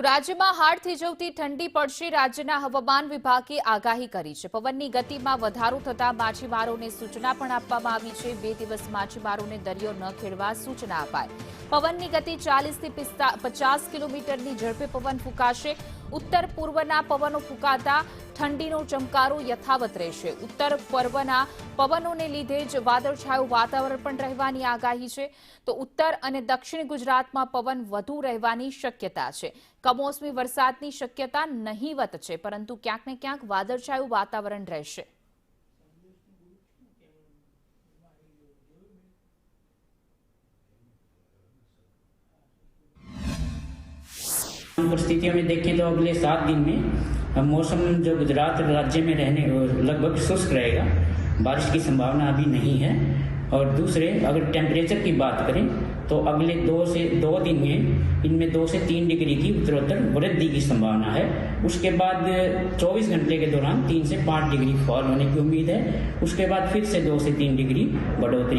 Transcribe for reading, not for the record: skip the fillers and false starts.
તો રાજ્યમાં હાડ થીજવતી ઠંડી પડશે. રાજ્યના હવામાન વિભાગે આગાહી કરી છે. પવનની ગતિમાં વધારો થતા માછીમારોને સૂચના પણ આપવામાં આવી છે. 2 દિવસ માછીમારોને દરિયો ન ખેડવા સૂચના અપાઈ. પવનની ગતિ 40 થી 50 કિલોમીટરની ઝડપે પવન ફૂંકાશે. ઉત્તર પૂર્વના પવનો ફૂંકાતા ઠંડીનો ચમકારો યથાવત રહેશે. ઉત્તર પૂર્વના પવનોને લીધે જ વાદળછાયું વાતાવરણ પણ રહેવાની આગાહી છે. તો ઉત્તર અને દક્ષિણ ગુજરાતમાં પવન વધુ રહેવાની શક્યતા છે. કમોસમી વરસાદની શક્યતા નહીવત છે, પરંતુ ક્યાંક ને ક્યાંક વાદળછાયું વાતાવરણ રહેશે. परिस्थितियों में देखें तो अगले 7 दिन में मौसम जो गुजरात राज्य में रहने लगभग शुष्क रहेगा. बारिश की संभावना अभी नहीं है. और दूसरे अगर टेम्परेचर की बात करें तो अगले 2 दिन में इनमें 2 से 3 डिग्री की उत्तरोत्तर वृद्धि की संभावना है. उसके बाद 24 घंटे के दौरान 3 से 5 डिग्री फॉल होने की उम्मीद है. उसके बाद फिर से 2 से 3 डिग्री बढ़ोतरी